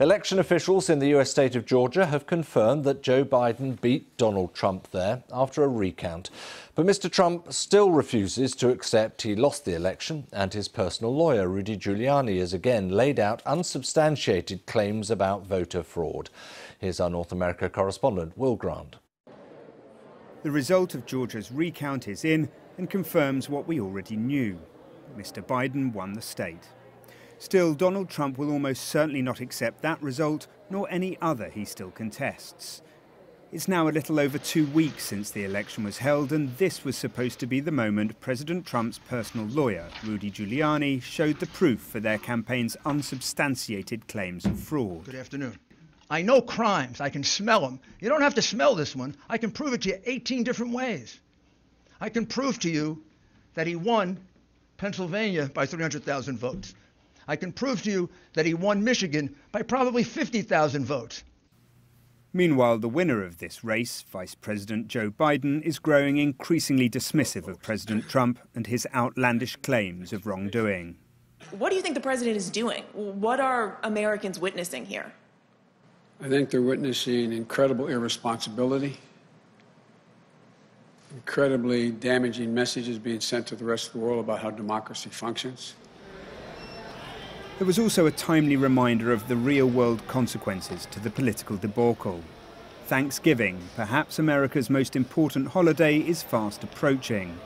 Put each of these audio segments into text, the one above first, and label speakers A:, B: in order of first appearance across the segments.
A: Election officials in the US state of Georgia have confirmed that Joe Biden beat Donald Trump there after a recount. But Mr. Trump still refuses to accept he lost the election, and his personal lawyer, Rudy Giuliani, has again laid out unsubstantiated claims about voter fraud. Here's our North America correspondent, Will Grant.
B: The result of Georgia's recount is in and confirms what we already knew. Mr. Biden won the state. Still, Donald Trump will almost certainly not accept that result, nor any other he still contests. It's now a little over 2 weeks since the election was held, and this was supposed to be the moment President Trump's personal lawyer, Rudy Giuliani, showed the proof for their campaign's unsubstantiated claims of fraud.
C: Good afternoon. I know crimes. I can smell them. You don't have to smell this one. I can prove it to you 18 different ways. I can prove to you that he won Pennsylvania by 300,000 votes. I can prove to you that he won Michigan by probably 50,000 votes.
B: Meanwhile, the winner of this race, Vice President Joe Biden, is growing increasingly dismissive of President Trump and his outlandish claims of wrongdoing.
D: What do you think the president is doing? What are Americans witnessing here?
E: I think they're witnessing incredible irresponsibility, incredibly damaging messages being sent to the rest of the world about how democracy functions.
B: There was also a timely reminder of the real-world consequences to the political debacle. Thanksgiving, perhaps America's most important holiday, is fast approaching.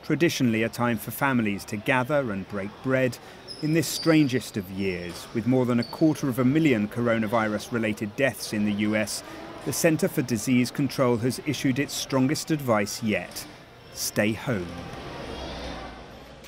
B: Traditionally a time for families to gather and break bread. In this strangest of years, with more than 250,000 coronavirus-related deaths in the US, the Center for Disease Control has issued its strongest advice yet: stay home.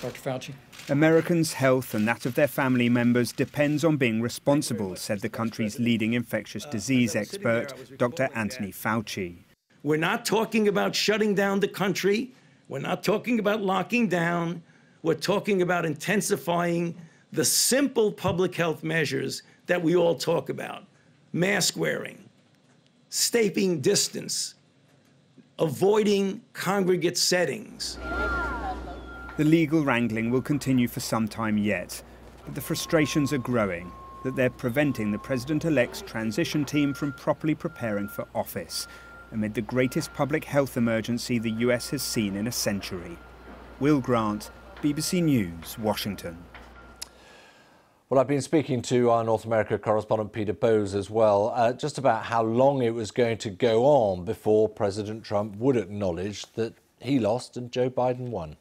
F: Dr. Fauci.
B: Americans' health and that of their family members depends on being responsible, said the country's leading infectious disease expert, Dr. Anthony Fauci.
G: We're not talking about shutting down the country. We're not talking about locking down. We're talking about intensifying the simple public health measures that we all talk about: mask wearing, staying distance, avoiding congregate settings.
B: The legal wrangling will continue for some time yet, but the frustrations are growing that they're preventing the president-elect's transition team from properly preparing for office amid the greatest public health emergency the US has seen in a century. Will Grant, BBC News, Washington.
A: Well, I've been speaking to our North America correspondent Peter Bowes as well, just about how long it was going to go on before President Trump would acknowledge that he lost and Joe Biden won.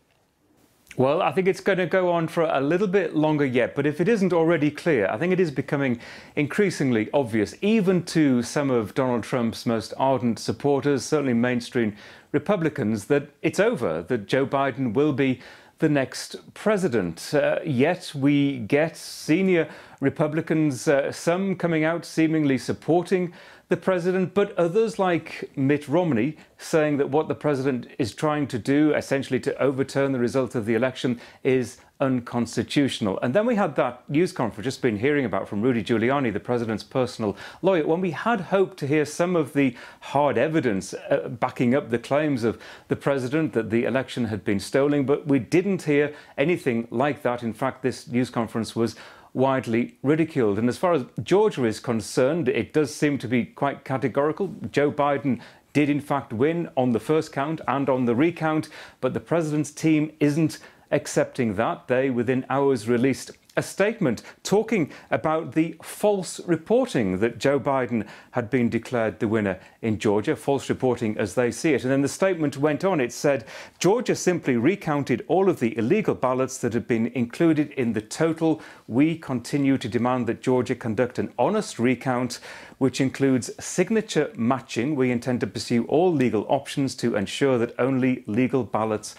H: Well, I think it's going to go on for a little bit longer yet, but if it isn't already clear, I think it is becoming increasingly obvious, even to some of Donald Trump's most ardent supporters, certainly mainstream Republicans, that it's over, that Joe Biden will be the next president. Yet we get senior Republicans, some coming out seemingly supporting the president, but others like Mitt Romney saying that what the president is trying to do, essentially to overturn the result of the election, is unconstitutional. And then we had that news conference just been hearing about from Rudy Giuliani, the president's personal lawyer, when we had hoped to hear some of the hard evidence backing up the claims of the president that the election had been stolen, but we didn't hear anything like that. In fact, this news conference was widely ridiculed. And as far as Georgia is concerned, it does seem to be quite categorical. Joe Biden did in fact win on the first count and on the recount, but the president's team isn't accepting that. They, within hours, released a statement talking about the false reporting that Joe Biden had been declared the winner in Georgia, false reporting as they see it. And then the statement went on. It said, Georgia simply recounted all of the illegal ballots that had been included in the total. We continue to demand that Georgia conduct an honest recount, which includes signature matching. We intend to pursue all legal options to ensure that only legal ballots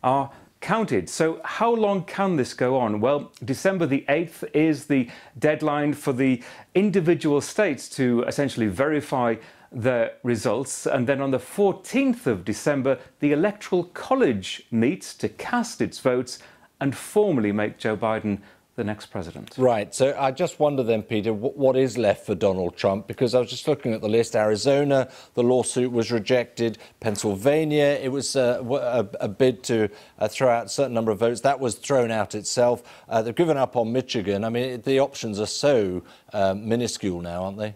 H: are counted. So how long can this go on? Well, December the 8th is the deadline for the individual states to essentially verify the results. And then on the 14th of December, the Electoral College meets to cast its votes and formally make Joe Biden the the next president.
A: Right. So I just wonder then, Peter, what is left for Donald Trump? Because I was just looking at the list. Arizona, the lawsuit was rejected. Pennsylvania, it was a bid to throw out a certain number of votes. That was thrown out itself. They've given up on Michigan. I mean, the options are so minuscule now, aren't they?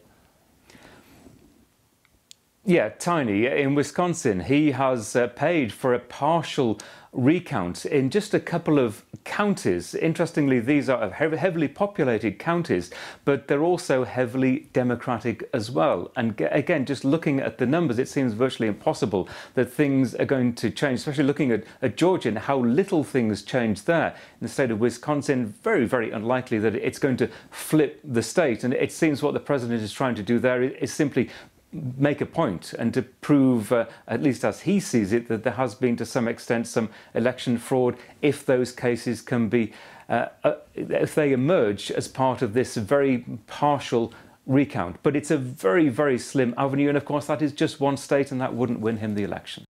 H: Yeah, tiny. In Wisconsin, he has paid for a partial recount in just a couple of counties. Interestingly, these are heavily populated counties, but they're also heavily Democratic as well. And again, just looking at the numbers, it seems virtually impossible that things are going to change, especially looking at Georgia and how little things change there. In the state of Wisconsin, very, very unlikely that it's going to flip the state. And it seems what the president is trying to do there is simply make a point and to prove, at least as he sees it, that there has been to some extent some election fraud if those cases can be, if they emerge as part of this very partial recount. But it's a very, very slim avenue, and of course that is just one state and that wouldn't win him the election.